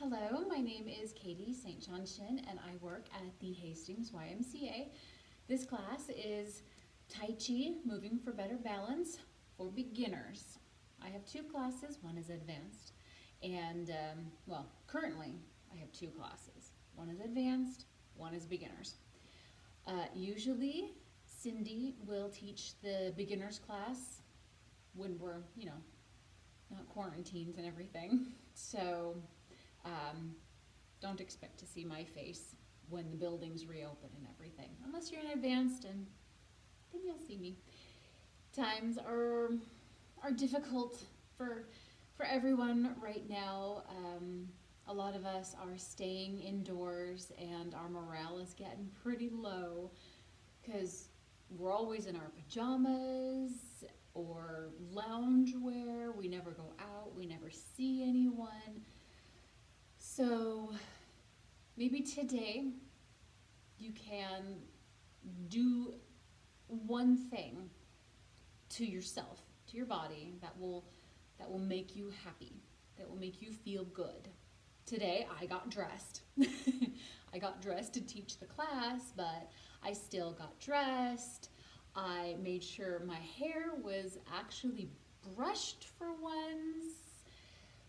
Hello, my name is Katie St. John Shin, and I work at the Hastings YMCA. This class is Tai Chi, Moving for Better Balance for beginners. I have two classes. One is advanced, and currently I have two classes. One is advanced, one is beginners. Usually, Cindy will teach the beginners class when we're, not quarantined and everything. So don't expect to see my face when the buildings reopen and everything, unless you're in advanced, and then you'll see me. Times are difficult for everyone right now. A lot of us are staying indoors, and our morale is getting pretty low because we're always in our pajamas or loungewear. We never go out. We never see anyone. So maybe today you can do one thing to yourself, to your body, that will make you happy, that will make you feel good. Today I got dressed. I got dressed to teach the class, but I still got dressed. I made sure my hair was actually brushed for once,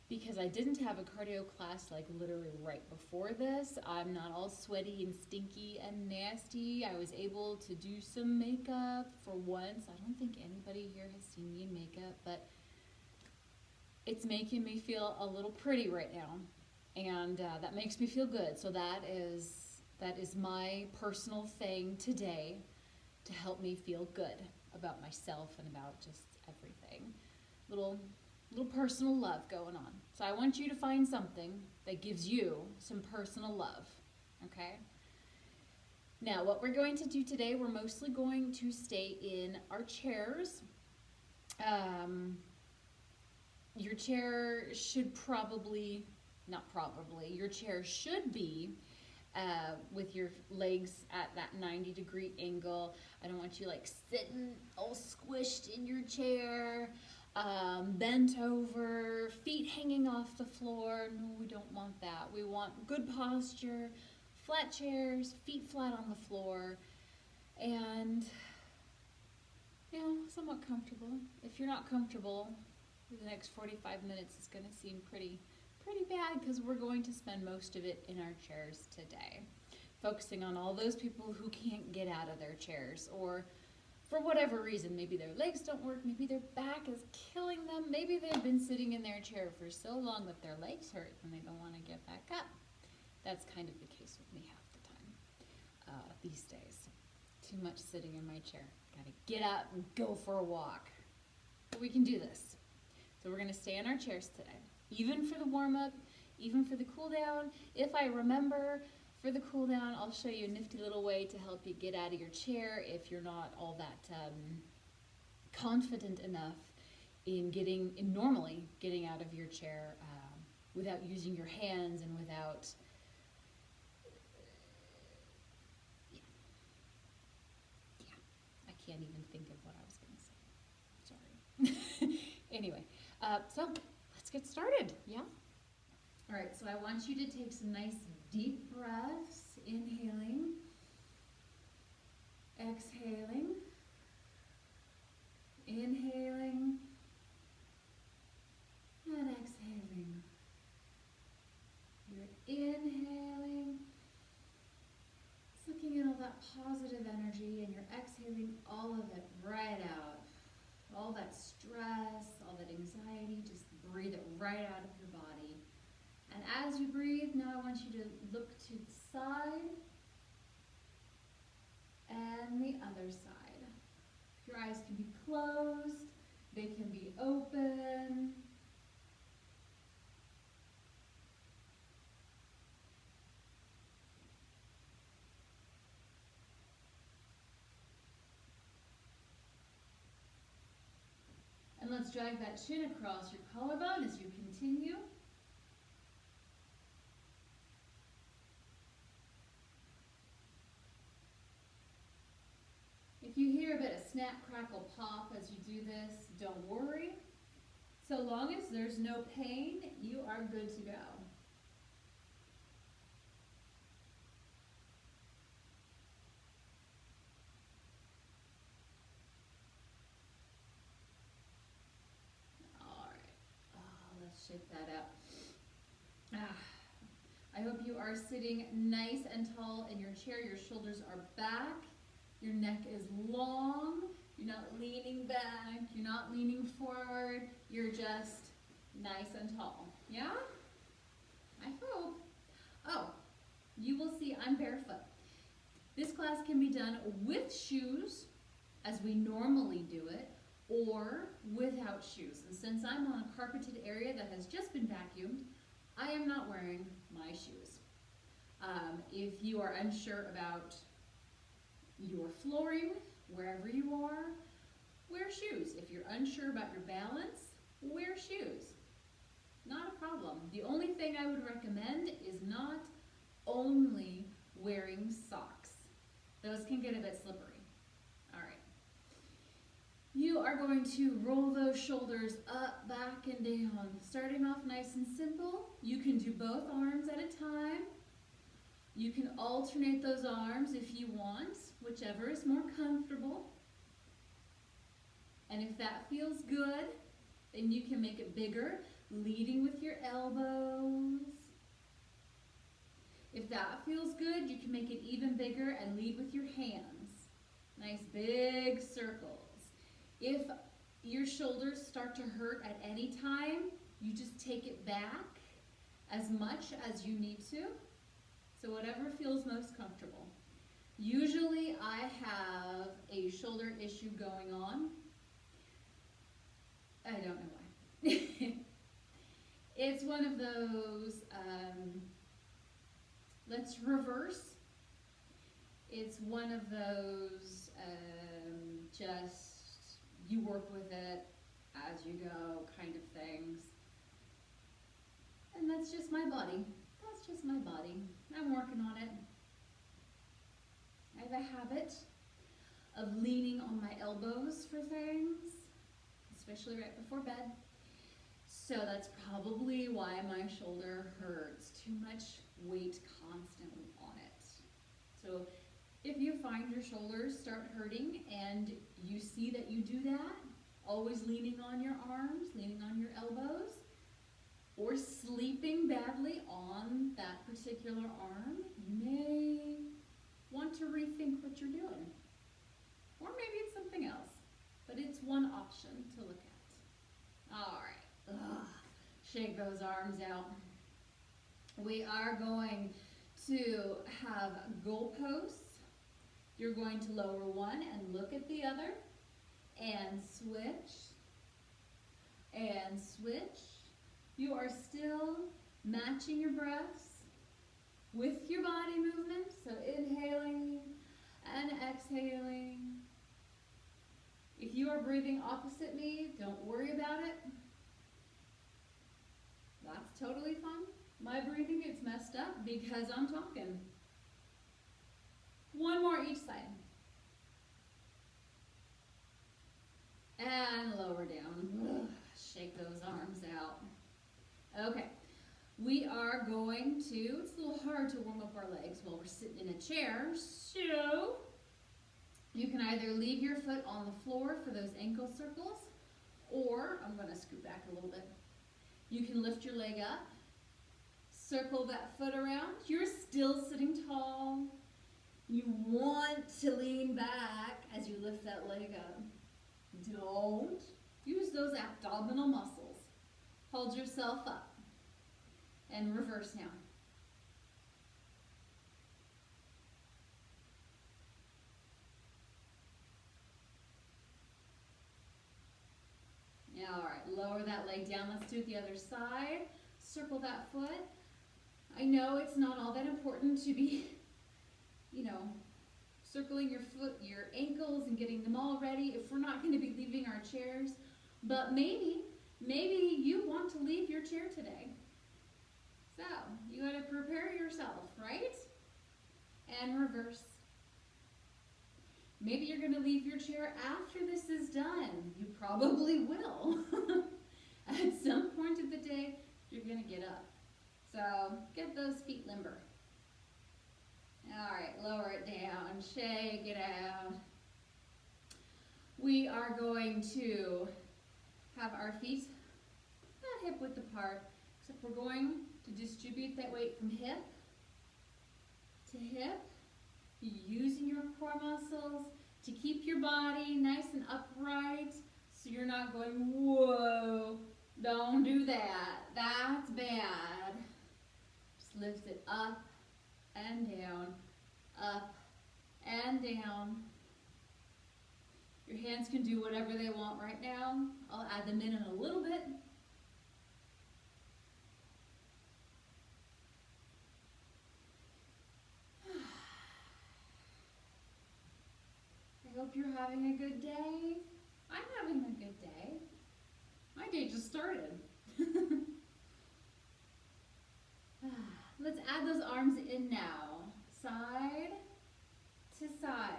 because I didn't have a cardio class like literally right before this. I'm not all sweaty and stinky and nasty. I was able to do some makeup for once. I don't think anybody here has seen me in makeup, but it's making me feel a little pretty right now, and that makes me feel good. So that is my personal thing today to help me feel good about myself and about just everything. Little personal love going on. So I want you to find something that gives you some personal love, okay? Now, what we're going to do today, we're mostly going to stay in our chairs. Your chair should your chair should be with your legs at that 90-degree angle. I don't want you like sitting all squished in your chair. Bent over, feet hanging off the floor. No, we don't want that. We want good posture, flat chairs, feet flat on the floor, and somewhat comfortable. If you're not comfortable, the next 45 minutes is going to seem pretty bad, because we're going to spend most of it in our chairs today, focusing on all those people who can't get out of their chairs, or for whatever reason, maybe their legs don't work, maybe their back is killing them, maybe they've been sitting in their chair for so long that their legs hurt and they don't want to get back up. That's kind of the case with me half the time these days. Too much sitting in my chair. Gotta get up and go for a walk. But we can do this. So we're gonna stay in our chairs today, even for the warm-up, even for the cool down. If I remember, for the cool down, I'll show you a nifty little way to help you get out of your chair if you're not all that confident enough in normally getting out of your chair without using your hands and without, I can't even think of what I was going to say. Sorry. Anyway, so let's get started, yeah? All right, so I want you to take some nice deep breaths, inhaling, exhaling, inhaling, and exhaling. You're inhaling, sucking in all that positive energy, and you're exhaling all of it right out. All that stress, all that anxiety, just breathe it right out of your body. And as you breathe, now I want you to look to the side and the other side. Your eyes can be closed, they can be open. And let's drag that chin across your collarbone as you continue. If you hear a bit of snap, crackle, pop as you do this, don't worry. So long as there's no pain, you are good to go. pick that up. I hope you are sitting nice and tall in your chair. Your shoulders are back. Your neck is long. You're not leaning back. You're not leaning forward. You're just nice and tall. Yeah? I hope. Oh, you will see I'm barefoot. This class can be done with shoes, as we normally do it, or without shoes. And since I'm on a carpeted area that has just been vacuumed, I am not wearing my shoes. If you are unsure about your flooring, wherever you are, wear shoes. If you're unsure about your balance, wear shoes. Not a problem. The only thing I would recommend is not only wearing socks. Those can get a bit slippery. All right. You are going to roll those shoulders up, back, and down. Starting off nice and simple. You can do both arms at a time. You can alternate those arms if you want, whichever is more comfortable. And if that feels good, then you can make it bigger, leading with your elbows. If that feels good, you can make it even bigger and lead with your hands. Nice big circles. If your shoulders start to hurt at any time, you just take it back as much as you need to. So whatever feels most comfortable. Usually I have a shoulder issue going on. I don't know why. It's one of those, let's reverse. It's one of those, just you work with it as you go kind of things. And that's just my body. That's just my body. I'm working on it. I have a habit of leaning on my elbows for things, especially right before bed. So that's probably why my shoulder hurts. Too much weight constantly on it. So if you find your shoulders start hurting and you see that you do that, always leaning on your arms, leaning on your elbows, or sleeping badly on that particular arm, you may want to rethink what you're doing. Or maybe it's something else, but it's one option to look at. All right, shake those arms out. We are going to have goalposts. You're going to lower one and look at the other, and switch, and switch. You are still matching your breaths with your body movement, so inhaling and exhaling. If you are breathing opposite me, don't worry about it. That's totally fine. My breathing gets messed up because I'm talking. One more each side. And lower down. Shake those arms out. Okay, we are going to, it's a little hard to warm up our legs while we're sitting in a chair, so you can either leave your foot on the floor for those ankle circles, or, I'm going to scoot back a little bit, you can lift your leg up, circle that foot around. You're still sitting tall. You want to lean back as you lift that leg up. Don't use those abdominal muscles. Hold yourself up and reverse now. All right, lower that leg down. Let's do it the other side. Circle that foot. I know it's not all that important to be, circling your foot, your ankles and getting them all ready if we're not going to be leaving our chairs. But maybe you want to leave your chair today. So you got to prepare yourself, right? And reverse. Maybe you're going to leave your chair after this is done. You probably will. At some point of the day, you're going to get up. So get those feet limber. All right, lower it down, shake it out. We are going to have our feet that hip width apart, except we're going to distribute that weight from hip to hip, using your core muscles to keep your body nice and upright so you're not going, whoa, don't do that, that's bad. Just lift it up and down, up and down. Your hands can do whatever they want right now. I'll add them in a little bit. I hope you're having a good day. I'm having a good day. My day just started. Let's add those arms in now. Side to side.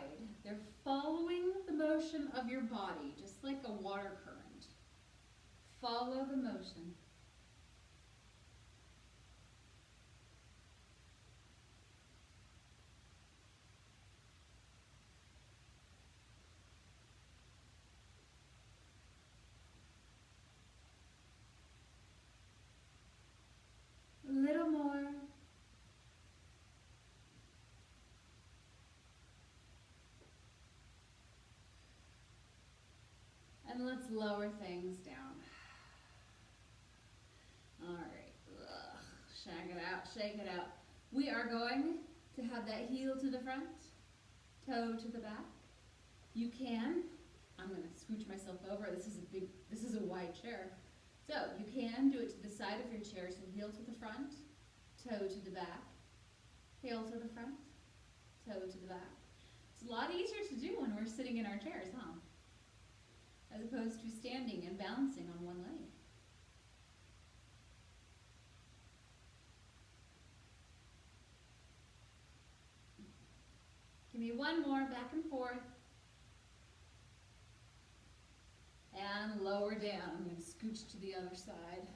They're following the motion of your body, just like a water current. Follow the motion. A little more. And let's lower things down. All right. Ugh. Shake it out, shake it out. We are going to have that heel to the front, toe to the back. You can, I'm going to scooch myself over. This is a wide chair. So you can do it to the side of your chair, so heel to the front, toe to the back, heel to the front, toe to the back. It's a lot easier to do when we're sitting in our chairs, huh? As opposed to standing and balancing on one leg. Give me one more, back and forth. And lower down. I'm going to scooch to the other side.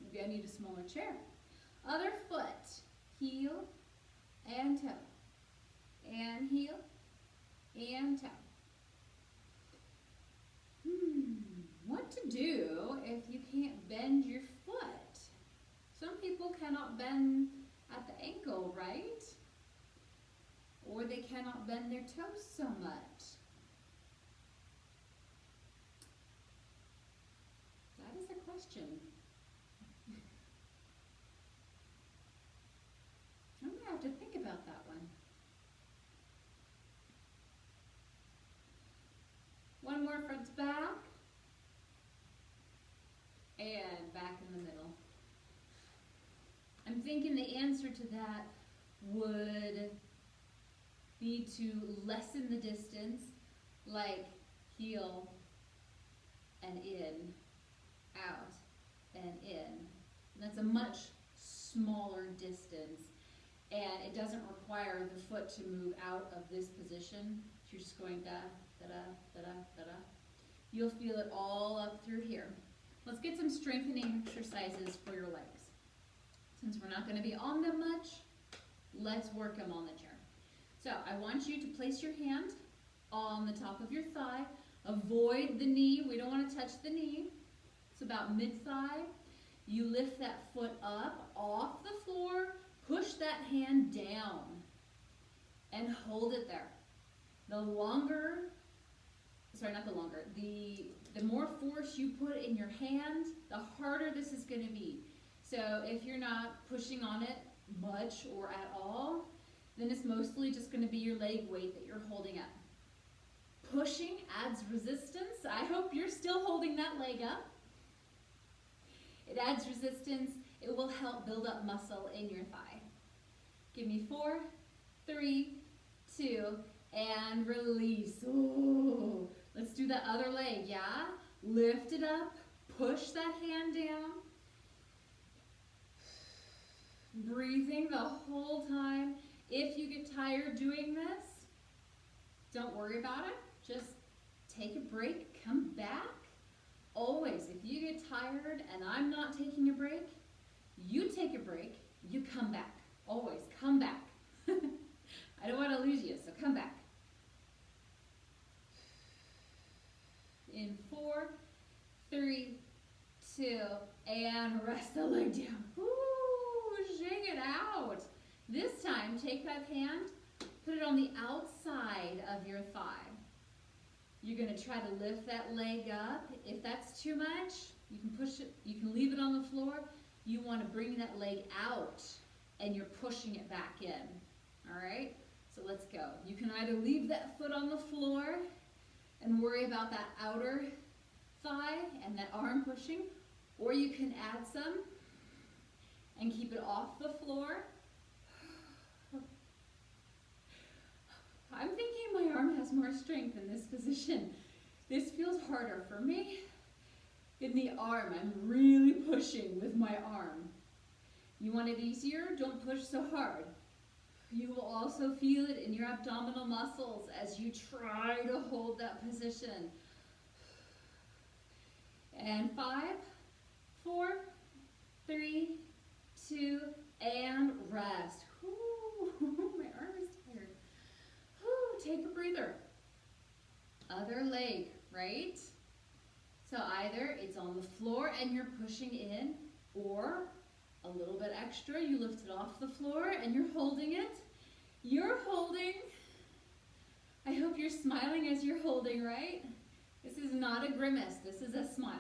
Maybe I need a smaller chair. Other foot, heel and toe. And heel and toe. What to do if you can't bend your foot? Some people cannot bend at the ankle, right? Or they cannot bend their toes so much. That is a question. I'm going to have to think about that one. One more front to back. And back in the middle. I'm thinking the answer to that would be to lessen the distance, like heel and in, out and in. And that's a much smaller distance, and it doesn't require the foot to move out of this position. You're just going da, da, da, da, da, da, da. You'll feel it all up through here. Let's get some strengthening exercises for your legs. Since we're not going to be on them much, let's work them on the chair. So I want you to place your hand on the top of your thigh. Avoid the knee. We don't want to touch the knee. It's about mid-thigh. You lift that foot up off the floor. Push that hand down and hold it there. The more force you put in your hand, the harder this is going to be. So if you're not pushing on it much or at all, then it's mostly just going to be your leg weight that you're holding up. Pushing adds resistance. I hope you're still holding that leg up. It adds resistance. It will help build up muscle in your thigh. Give me 4, 3, 2, and release. Ooh. Let's do that other leg, yeah? Lift it up, push that hand down. Breathing the whole time. If you get tired doing this, don't worry about it. Just take a break, come back. Always, if you get tired and I'm not taking a break, you take a break, you come back. Always, come back. I don't want to lose you, so come back. In 4, 3, 2, and And rest the leg down. Ooh, shake it out. This time, take that hand, put it on the outside of your thigh. You're going to try to lift that leg up. If that's too much, you can push it, you can leave it on the floor. You want to bring that leg out and you're pushing it back in. All right? So let's go. You can either leave that foot on the floor and worry about that outer thigh and that arm pushing, or you can add some and keep it off the floor. I'm thinking my arm has more strength in this position. This feels harder for me. In the arm, I'm really pushing with my arm. You want it easier? Don't push so hard. You will also feel it in your abdominal muscles as you try to hold that position. And 5, 4, 3, 2, and rest. Ooh, my arm is tired. Ooh, take a breather. Other leg, right? So either it's on the floor and you're pushing in, or a little bit extra, you lift it off the floor and you're holding it. You're holding. I hope you're smiling as you're holding, right? This is not a grimace, this is a smile.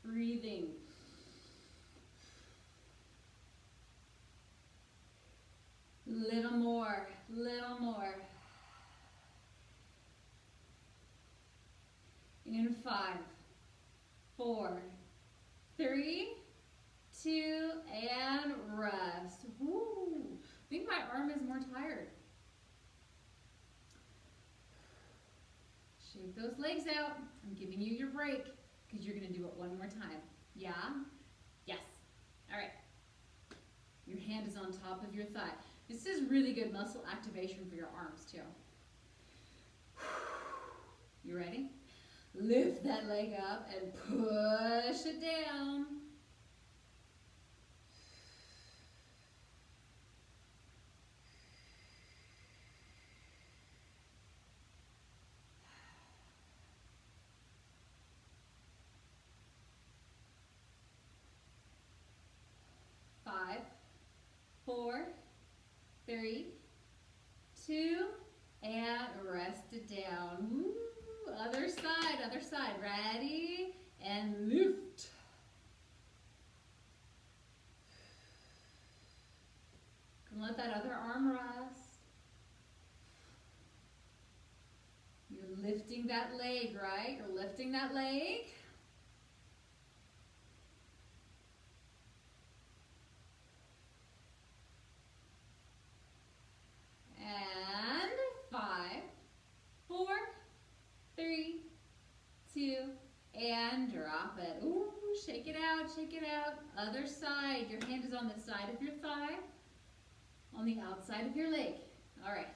Breathing. Little more, little more. In 5, 4, 3, 2, and rest. Woo. I think my arm is more tired. Shake those legs out. I'm giving you your break because you're going to do it one more time. Yeah? Yes. All right. Your hand is on top of your thigh. This is really good muscle activation for your arms too. You ready? Lift that leg up and push it down. Five, 4, 3, 2, and rest it down. Woo. Other side, other side. Ready? And lift. And let that other arm rest. You're lifting that leg, right? You're lifting that leg. And 5, 4, 3, 2, and drop it. Ooh, shake it out, shake it out. Other side. Your hand is on the side of your thigh, on the outside of your leg. All right.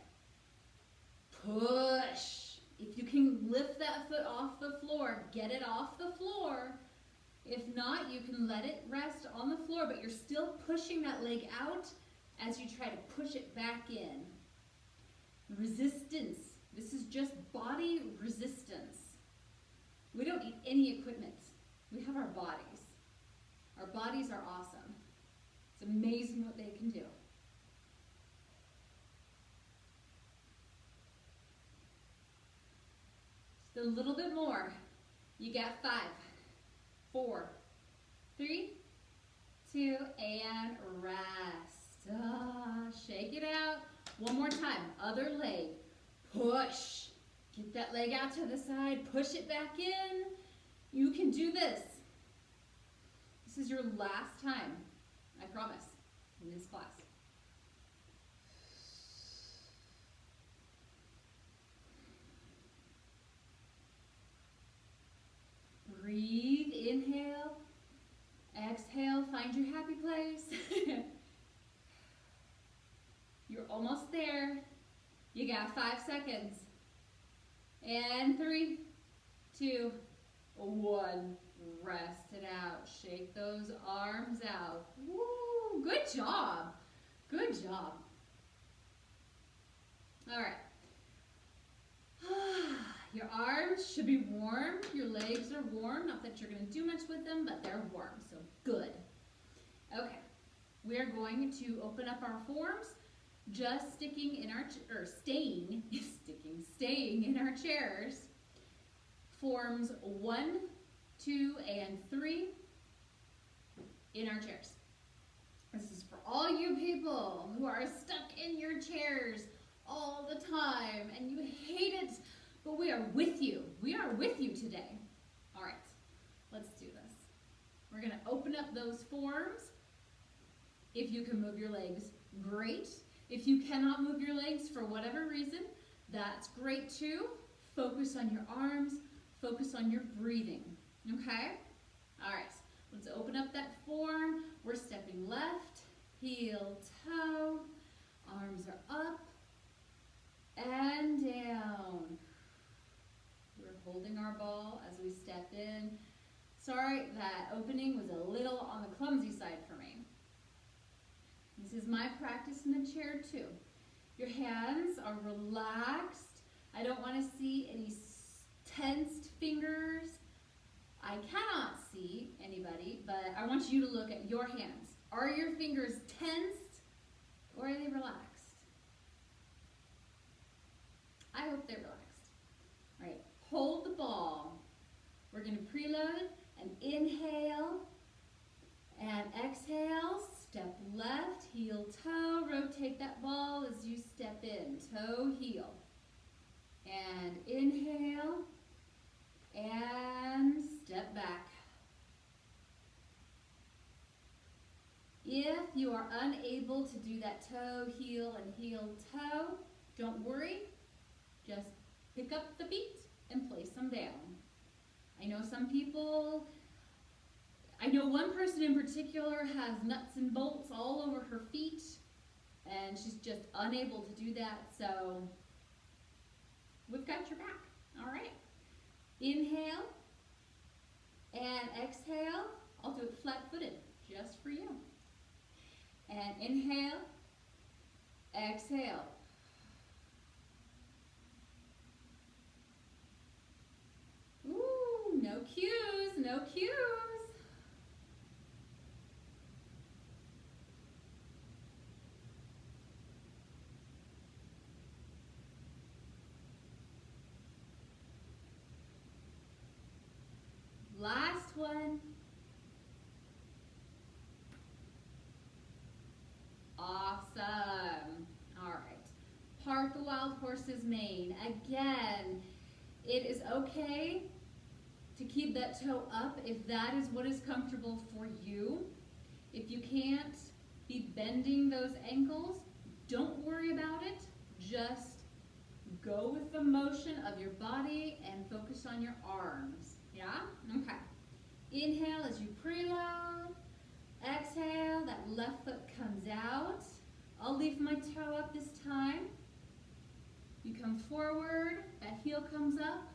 Push. If you can lift that foot off the floor, get it off the floor. If not, you can let it rest on the floor, but you're still pushing that leg out as you try to push it back in. Resistance. This is just body resistance. We don't need any equipment. We have our bodies. Our bodies are awesome. It's amazing what they can do. Just a little bit more. You got 5, 4, 3, 2, and rest. Shake it out. One more time. Other leg. Push. Get that leg out to the side. Push it back in. You can do this. This is your last time, I promise, in this class. Breathe. Inhale. Exhale. Find your happy place. You're almost there. You got 5 seconds. And 3, 2, 1. Rest it out. Shake those arms out. Woo! Good job. Good job. All right. Your arms should be warm. Your legs are warm. Not that you're going to do much with them, but they're warm. So good. Okay. We are going to open up our forms, just sticking in our, staying in our chairs. Forms 1, 2, and 3 in our chairs. This is for all you people who are stuck in your chairs all the time and you hate it, but we are with you. We are with you today. All right, let's do this. We're going to open up those forms. If you can move your legs, great. If you cannot move your legs for whatever reason, that's great too. Focus on your arms. Focus on your breathing, okay? All right, let's open up that form. We're stepping left, heel, toe. Arms are up and down. We're holding our ball as we step in. Sorry, that opening was a little on the clumsy side for me. This is my practice in the chair too. Your hands are relaxed. I don't want to see any tensed fingers. I cannot see anybody, but I want you to look at your hands. Are your fingers tensed or are they relaxed? I hope they're relaxed. All right, hold the ball. We're going to preload and inhale and exhale. Step left, heel, toe. Rotate that ball as you step in. Toe, heel. And inhale. And step back. If you are unable to do that toe, heel, and heel, toe, don't worry. Just pick up the feet and place them down. I know one person in particular has nuts and bolts all over her feet, and she's just unable to do that, so we've got your back. All right. Inhale and exhale. I'll do it flat-footed just for you. And inhale, exhale. Ooh, no cues, no cues. Last one. Awesome. All right. Part the wild horse's mane. Again, it is okay to keep that toe up if that is what is comfortable for you. If you can't be bending those ankles, don't worry about it. Just go with the motion of your body and focus on your arms. Yeah? Okay. Inhale as you preload. Exhale, that left foot comes out. I'll leave my toe up this time. You come forward, that heel comes up,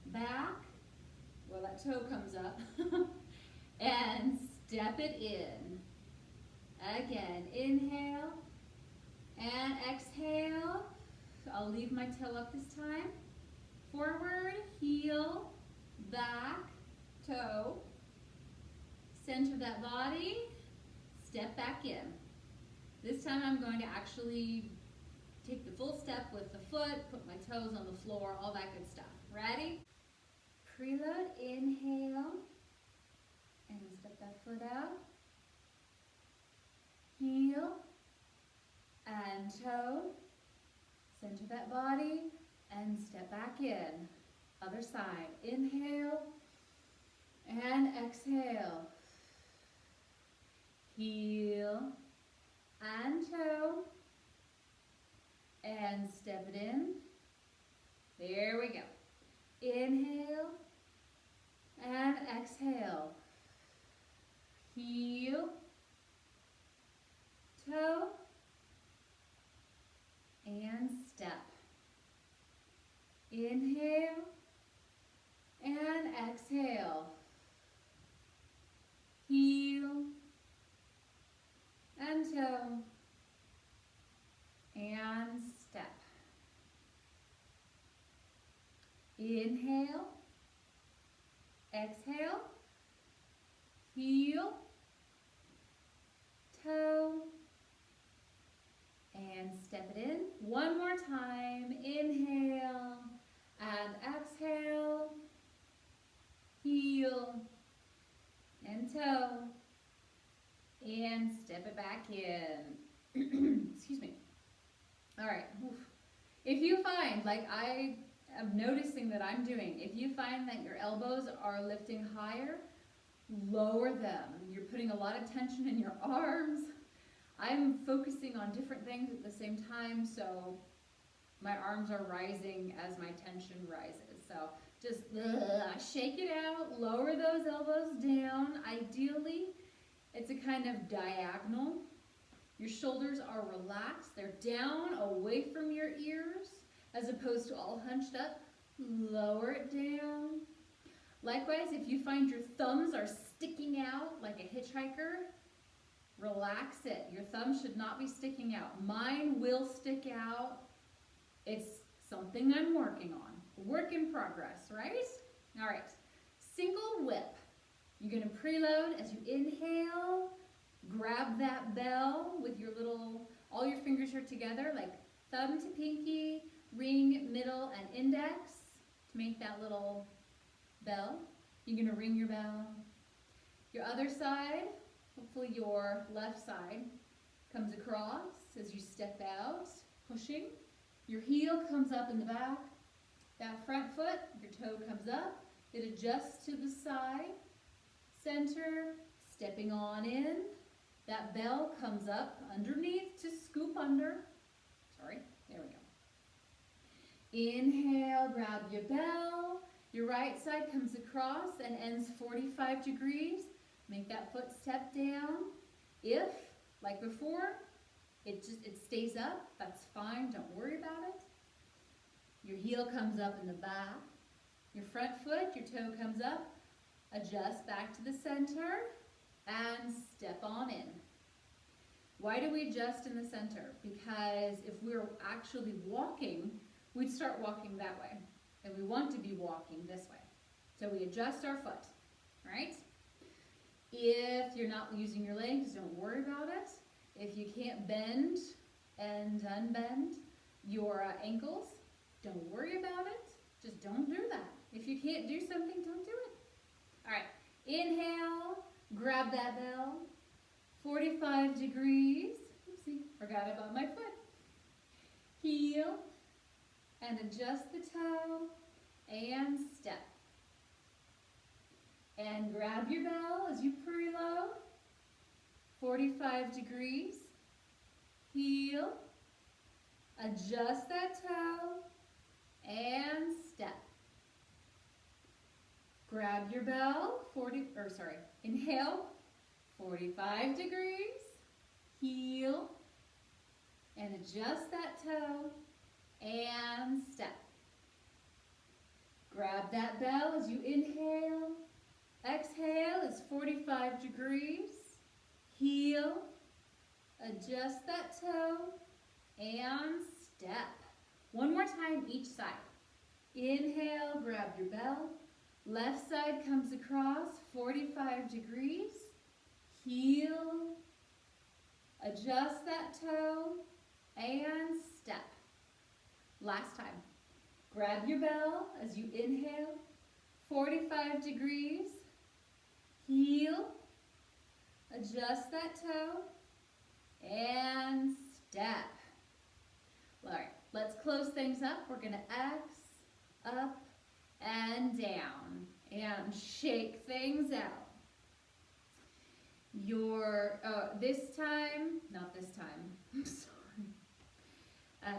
back, well that toe comes up, and step it in. Again, inhale and exhale. I'll leave my toe up this time. Forward, heel, back, toe. Center that body, step back in. This time I'm going to actually take the full step with the foot, put my toes on the floor, all that good stuff. Ready? Preload, inhale, and step that foot out. Heel and toe. Center that body and step back in. Other side. Inhale and exhale. Heel and toe. And step it in. There we go. Inhale and exhale. Heel, toe, and step. Inhale and exhale. Heel and toe and step. Inhale Exhale, heel, toe, and step it in. One more time. Inhale and exhale, heel and toe, and step it back in. Excuse me. All right. Oof. If you find, like I am noticing that I'm doing, if you find that your elbows are lifting higher, lower them. You're putting a lot of tension in your arms. I'm focusing on different things at the same time, so my arms are rising as my tension rises. So just shake it out, lower those elbows down. Ideally, it's a kind of diagonal. Your shoulders are relaxed. They're down, away from your ears, as opposed to all hunched up. Lower it down. Likewise, if you find your thumbs are sticking out like a hitchhiker, relax it. Your thumbs should not be sticking out. Mine will stick out. It's something I'm working on. Work in progress, right? All right. Single whip. You're going to preload as you inhale. Grab that bell with your all your fingers are together, like thumb to pinky, ring, middle, and index to make that little bell. You're going to ring your bell. Your other side, hopefully your left side, comes across as you step out, pushing. Your heel comes up in the back. That front foot, your toe comes up. It adjusts to the side. Center, stepping on in. That bell comes up underneath to scoop under. Sorry, there we go. Inhale, grab your bell. Your right side comes across and ends 45 degrees. Make that foot step down. If, like before, it stays up, that's fine, don't worry about it. Your heel comes up in the back. Your front foot, your toe comes up. Adjust back to the center and step on in. Why do we adjust in the center? Because if we're actually walking, we'd start walking that way. And we want to be walking this way. So we adjust our foot, right? If you're not using your legs, don't worry about it. If you can't bend and unbend your ankles, don't worry about it. Just don't do that. If you can't do something, don't do it. All right, inhale, grab that bell, 45 degrees. Oopsie, forgot about my foot. Heel, and adjust the toe, and step. And grab your bell as you preload, 45 degrees. Heel, adjust that toe, and step. Grab your bell, inhale, 45 degrees, heel, and adjust that toe, and step. Grab that bell as you inhale, exhale is 45 degrees, heel, adjust that toe, and step. One more time each side. Inhale, grab your bell. Left side comes across, 45 degrees. Heel, adjust that toe, and step. Last time. Grab your bell as you inhale, 45 degrees. Heel, adjust that toe, and step. All right, let's close things up. We're going to X, up, and down, and shake things out. I'm sorry.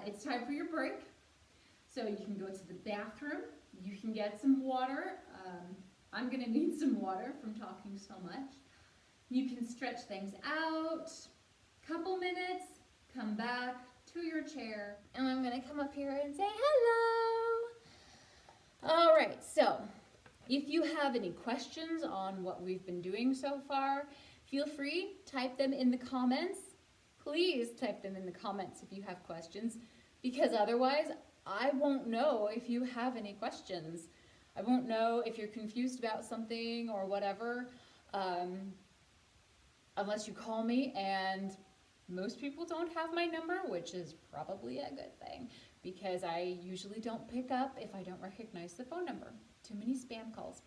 It's time for your break. So you can go to the bathroom. You can get some water. I'm going to need some water from talking so much. You can stretch things out. Couple minutes, come back to your chair, and I'm going to come up here and say hello. All right, so if you have any questions on what we've been doing so far, feel free, type them in the comments. Please type them in the comments if you have questions, because otherwise I won't know if you have any questions. I won't know if you're confused about something or whatever, unless you call me, and most people don't have my number, which is probably a good thing because I usually don't pick up if I don't recognize the phone number. Too many spam calls.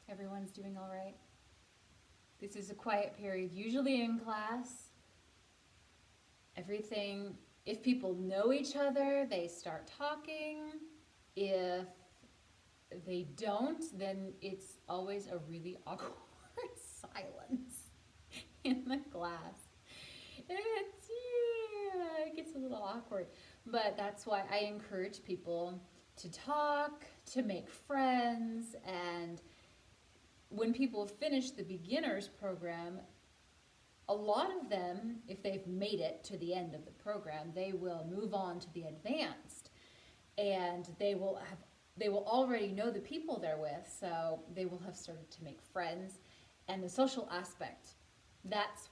Everyone's doing all right. This is a quiet period, usually in class. Everything, if people know each other, they start talking. If they don't, then it's always a really awkward silence in the class. It gets a little awkward. But that's why I encourage people to talk, to make friends, and when people finish the beginners program, a lot of them, if they've made it to the end of the program, they will move on to the advanced, and they will already know the people they're with, so they will have started to make friends. And the social aspect, that's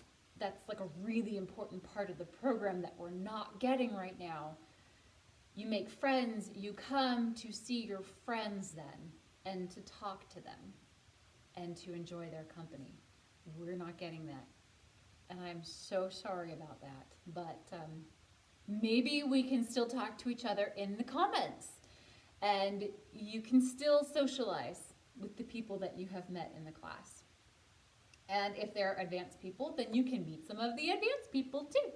like a really important part of the program that we're not getting right now. You make friends, you come to see your friends then, and to talk to them, and to enjoy their company. We're not getting that. And I'm so sorry about that. But maybe we can still talk to each other in the comments. And you can still socialize with the people that you have met in the class. And if they're advanced people, then you can meet some of the advanced people too.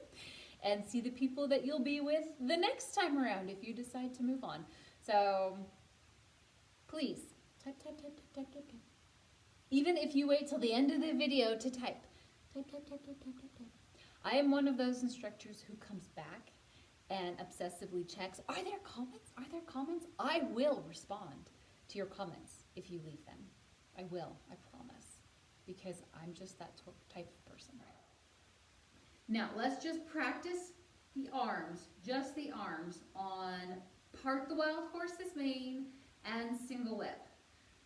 And see the people that you'll be with the next time around if you decide to move on. So please, type. Even if you wait till the end of the video to type. I am one of those instructors who comes back and obsessively checks, are there comments? Are there comments? I will respond to your comments if you leave them. I will, I promise. Because I'm just that type of person. Now, let's just practice the arms, just the arms, on part the wild horse's mane and single whip.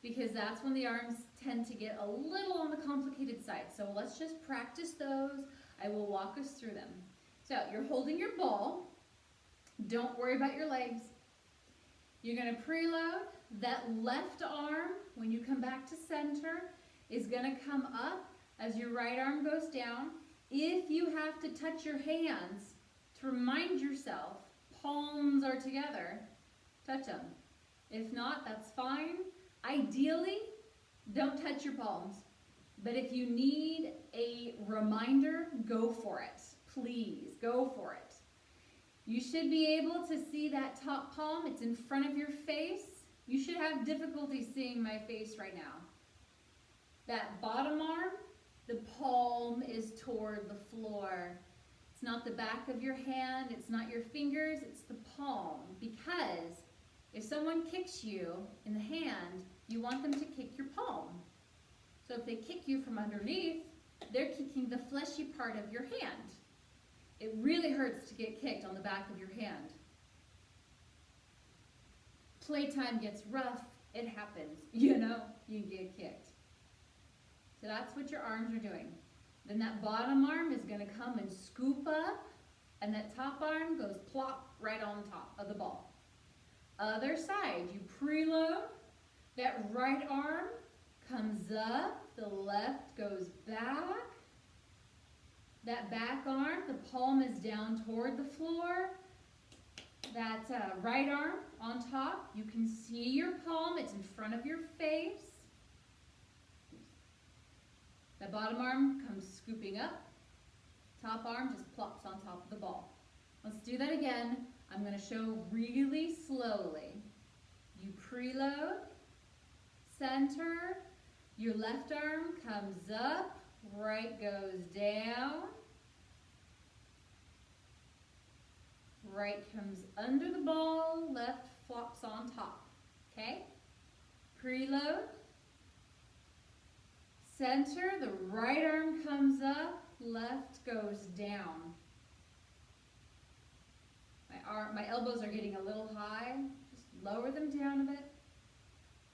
Because that's when the arms tend to get a little on the complicated side. So let's just practice those. I will walk us through them. So you're holding your ball. Don't worry about your legs. You're going to preload. That left arm, when you come back to center, is going to come up as your right arm goes down. If you have to touch your hands to remind yourself, palms are together, touch them. If not, that's fine. Ideally, don't touch your palms. But if you need a reminder, go for it. Please, go for it. You should be able to see that top palm. It's in front of your face. You should have difficulty seeing my face right now. That bottom arm, the palm is toward the floor. It's not the back of your hand. It's not your fingers. It's the palm. Because if someone kicks you in the hand, you want them to kick your palm. So if they kick you from underneath, they're kicking the fleshy part of your hand. It really hurts to get kicked on the back of your hand. Playtime gets rough, it happens. You know, you get kicked. So that's what your arms are doing. Then that bottom arm is going to come and scoop up, and that top arm goes plop right on top of the ball. Other side, you preload. That right arm comes up, the left goes back. That back arm, the palm is down toward the floor. That right arm on top, you can see your palm, it's in front of your face. That bottom arm comes scooping up. Top arm just plops on top of the ball. Let's do that again. I'm going to show really slowly. You preload, center, your left arm comes up, right goes down, right comes under the ball, left flops on top, okay? Preload, center, the right arm comes up, left goes down. My elbows are getting a little high, just lower them down a bit.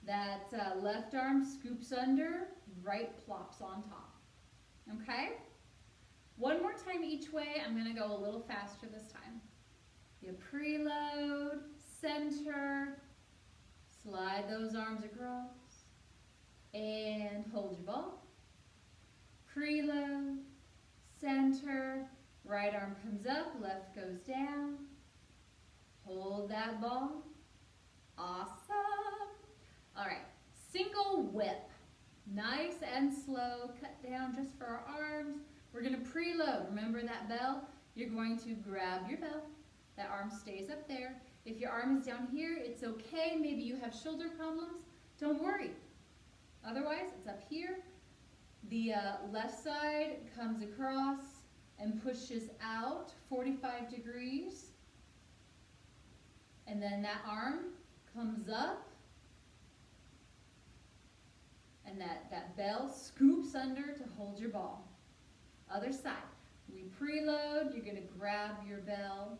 That left arm scoops under, right plops on top. Okay? One more time each way. I'm going to go a little faster this time. You preload, center, slide those arms across, and hold your ball. Preload, center, right arm comes up, left goes down. Hold that ball. Awesome. All right, single whip. Nice and slow, cut down just for our arms. We're gonna preload. Remember that bell? You're going to grab your bell. That arm stays up there. If your arm is down here, it's okay. Maybe you have shoulder problems. Don't worry. Otherwise, it's up here. The left side comes across and pushes out 45 degrees. And then that arm comes up. And that bell scoops under to hold your ball. Other side. We preload. You're going to grab your bell.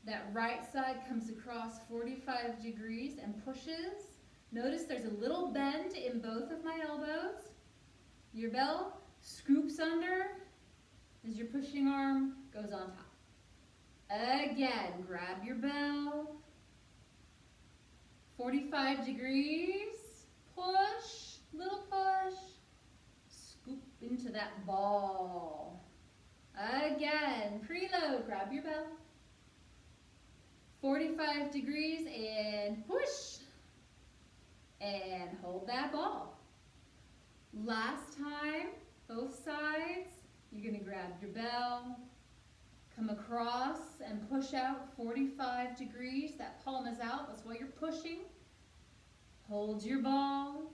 That right side comes across 45 degrees and pushes. Notice there's a little bend in both of my elbows. Your bell scoops under as your pushing arm goes on top. Again, grab your bell. 45 degrees. Push, little push. Scoop into that ball. Again, preload, grab your bell. 45 degrees and push. And hold that ball. Last time, both sides, you're going to grab your bell, come across and push out 45 degrees. That palm is out, that's why you're pushing. Hold your ball.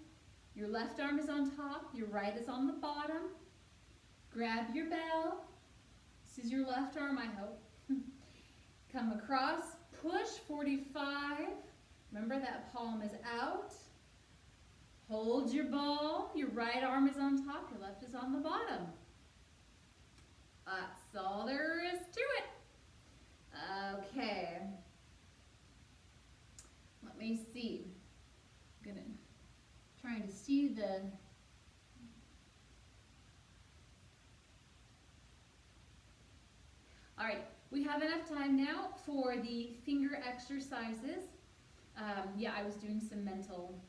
Your left arm is on top, your right is on the bottom. Grab your bell. This is your left arm, I hope. Come across, push 45. Remember that palm is out. Hold your ball. Your right arm is on top, your left is on the bottom. That's all there is to it. Okay. Let me see. I'm trying to see the... All right, we have enough time now for the finger exercises. Yeah, I was doing some mental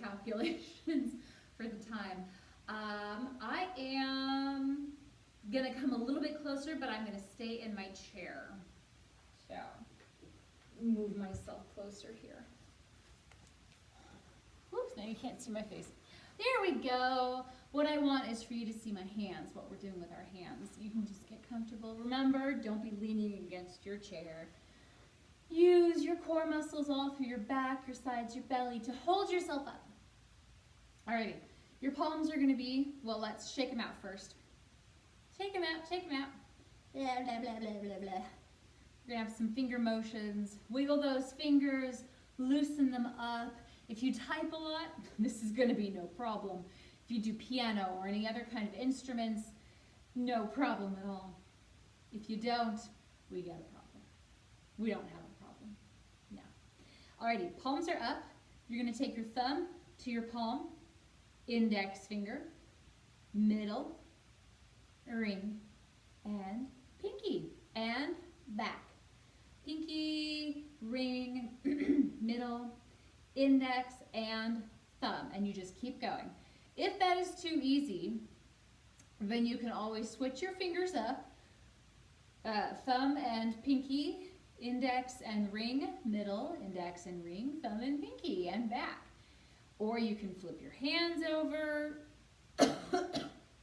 calculations for the time. I am gonna come a little bit closer, but I'm gonna stay in my chair. So, move myself closer here. Whoops, now you can't see my face. There we go. What I want is for you to see my hands, what we're doing with our hands. You can just get comfortable. Remember, don't be leaning against your chair. Use your core muscles all through your back, your sides, your belly to hold yourself up. Alrighty, your palms are gonna be, well, let's shake them out first. Shake them out, shake them out. Blah, blah, blah, blah, blah, blah. We're gonna have some finger motions. Wiggle those fingers, loosen them up. If you type a lot, this is gonna be no problem. If you do piano or any other kind of instruments, no problem at all. If you don't, we got a problem. We don't have a problem. No. Alrighty, palms are up. You're gonna take your thumb to your palm, index finger, middle, ring, and pinky, and back. Pinky, ring, middle, index, and thumb, and you just keep going. If that is too easy, then you can always switch your fingers up, thumb and pinky, index and ring, middle, index and ring, thumb and pinky, and back. Or you can flip your hands over,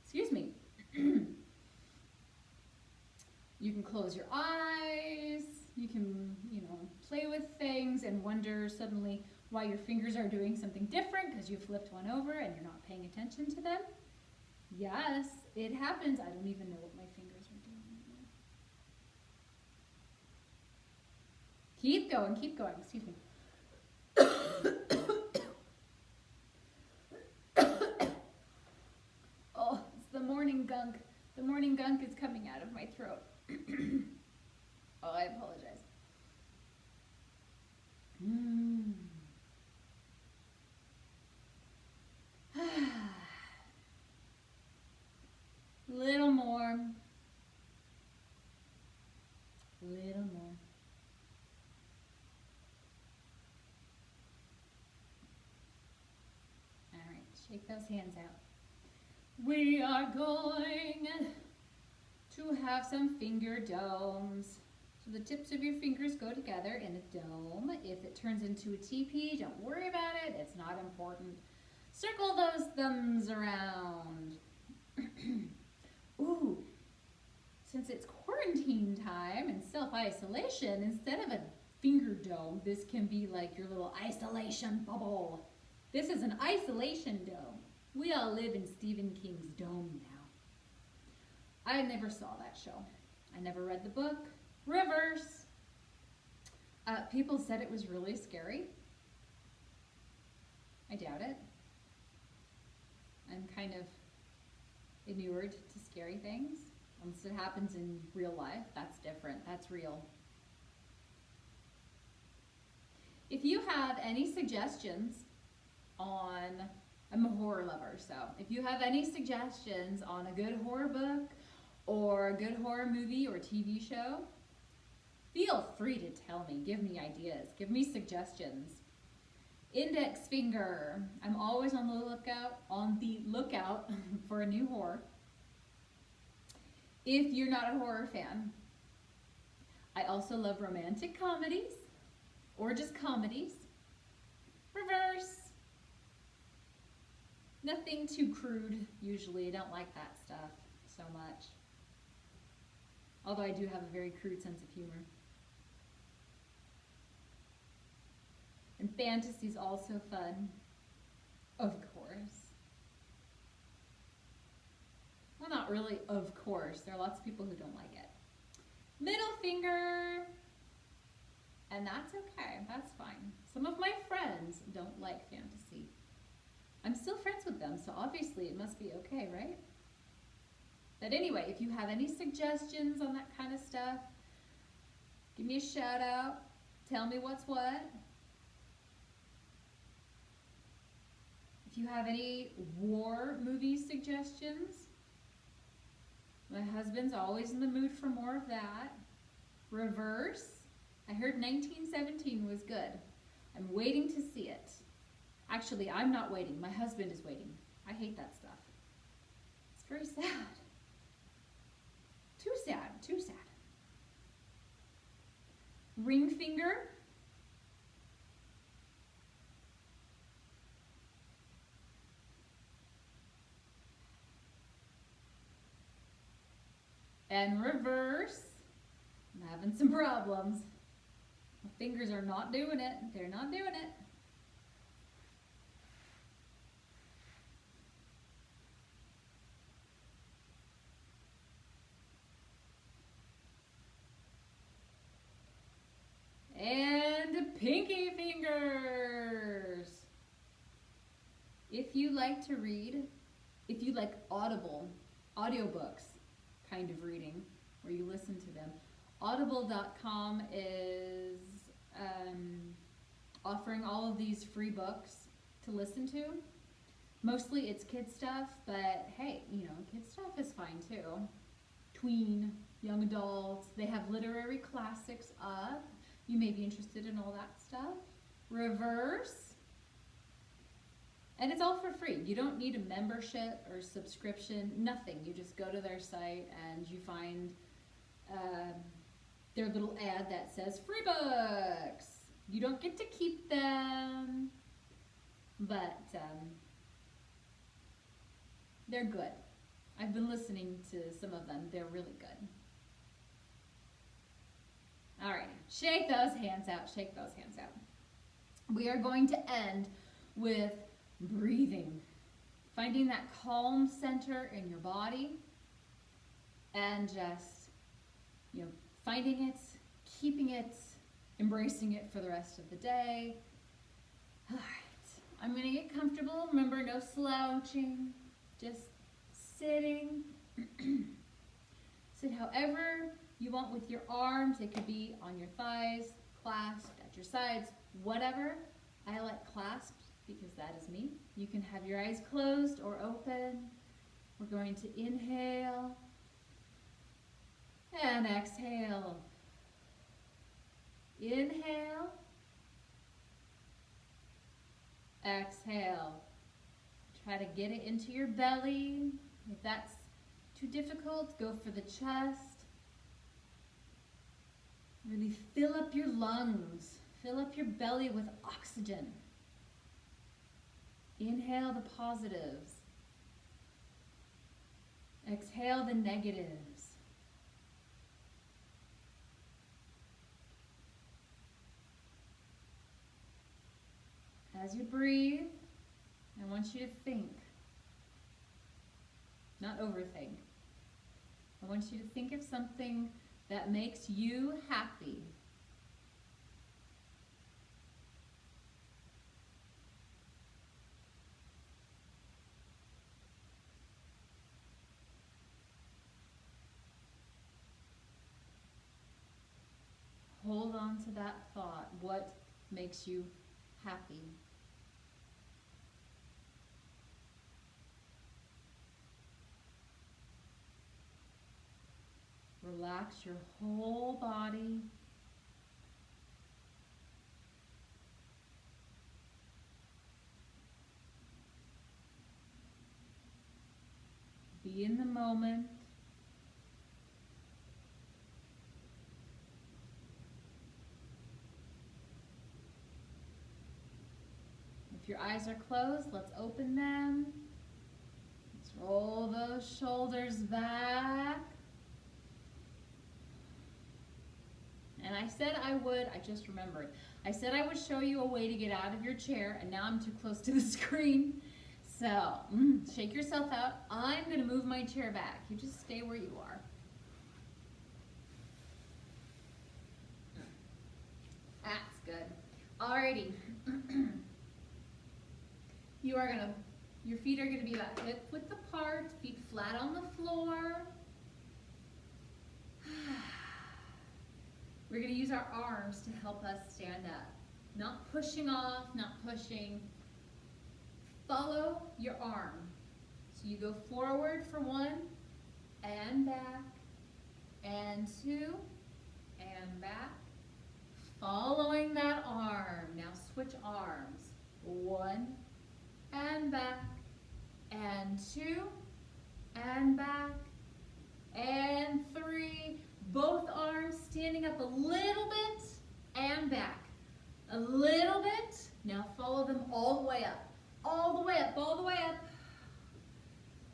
excuse me. You can close your eyes, you can, play with things and wonder suddenly why your fingers are doing something different because you flipped one over and you're not paying attention to them. Yes, it happens. I don't even know what my fingers are doing right now. Keep going, excuse me. Oh, it's the morning gunk. The morning gunk is coming out of my throat. Oh, I apologize. Little more. Little more. All right, shake those hands out. We are going to have some finger domes. So the tips of your fingers go together in a dome. If it turns into a teepee, don't worry about it. It's not important. Circle those thumbs around. Ooh, since it's quarantine time and self-isolation, instead of a finger dome, this can be like your little isolation bubble. This is an isolation dome. We all live in Stephen King's dome now. I never saw that show. I never read the book. Reverse. People said it was really scary. I doubt it. I'm kind of inured to scary things. Unless it happens in real life, that's different. That's real. If you have any suggestions on, I'm a horror lover, so if you have any suggestions on a good horror book or a good horror movie or TV show, feel free to tell me. Give me ideas. Give me suggestions. Index finger. I'm always on the lookout for a new horror. If you're not a horror fan, I also love romantic comedies or just comedies. Reverse. Nothing too crude, usually. I don't like that stuff so much. Although I do have a very crude sense of humor. And fantasy's also fun. Of course. Well, not really, of course. There are lots of people who don't like it. Middle finger. And that's okay. That's fine. Some of my friends don't like fantasy. I'm still friends with them, so obviously it must be okay, right? But anyway, if you have any suggestions on that kind of stuff, give me a shout out. Tell me what's what. If you have any war movie suggestions, my husband's always in the mood for more of that. Reverse. I heard 1917 was good. I'm waiting to see it. Actually, I'm not waiting. My husband is waiting. I hate that stuff. It's very sad. Too sad. Too sad. Ring finger. And reverse. I'm having some problems. My fingers are not doing it. They're not doing it. And pinky fingers. If you like to read, if you like audiobooks kind of reading, where you listen to them, audible.com is offering all of these free books to listen to. Mostly it's kid stuff, but hey, kid stuff is fine too. Tween, young adults, they have literary classics up. You may be interested in all that stuff. Reverse. And it's all for free. You don't need a membership or subscription, nothing. You just go to their site and you find their little ad that says free books. You don't get to keep them, but they're good. I've been listening to some of them. They're really good. All right, shake those hands out, shake those hands out. We are going to end with breathing, finding that calm center in your body and just, finding it, keeping it, embracing it for the rest of the day. All right, I'm gonna get comfortable. Remember, no slouching, just sitting. Sit however you want with your arms. It could be on your thighs, clasped at your sides, whatever. I like clasped because that is me. You can have your eyes closed or open, We're going to inhale and exhale. Inhale, exhale. Try to get it into your belly. If that's too difficult, go for the chest. Really fill up your lungs. Fill up your belly with oxygen. Inhale the positives. Exhale the negatives. As you breathe, I want you to think, not overthink. I want you to think of something that makes you happy. Hold on to that thought. What makes you happy? Relax your whole body. Be in the moment. If your eyes are closed, let's open them. Let's roll those shoulders back. And I said I just remembered. I said I would show you a way to get out of your chair, and now I'm too close to the screen. So, shake yourself out. I'm gonna move my chair back. You just stay where you are. That's good. Alrighty. Your feet are gonna be about hip width apart, feet flat on the floor. We're gonna use our arms to help us stand up. Not pushing off, not pushing. Follow your arm. So you go forward for 1, and back, and 2, and back. Following that arm. Now switch arms. 1, and back, and 2, and back, and 3. Both arms standing up a little bit, and back. A little bit. Now follow them all the way up. All the way up, all the way up.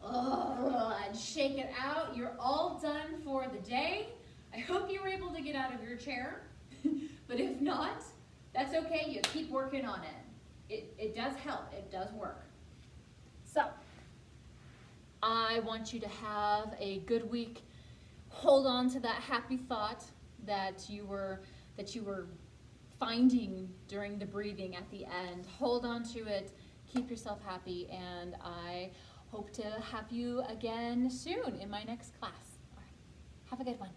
Oh, and shake it out. You're all done for the day. I hope you were able to get out of your chair. But if not, that's okay. You keep working on it. It does help. It does work. So, I want you to have a good week. Hold on to that happy thought that you were finding during the breathing at the end. Hold on to it. Keep yourself happy, and I hope to have you again soon in my next class. All right. Have a good one.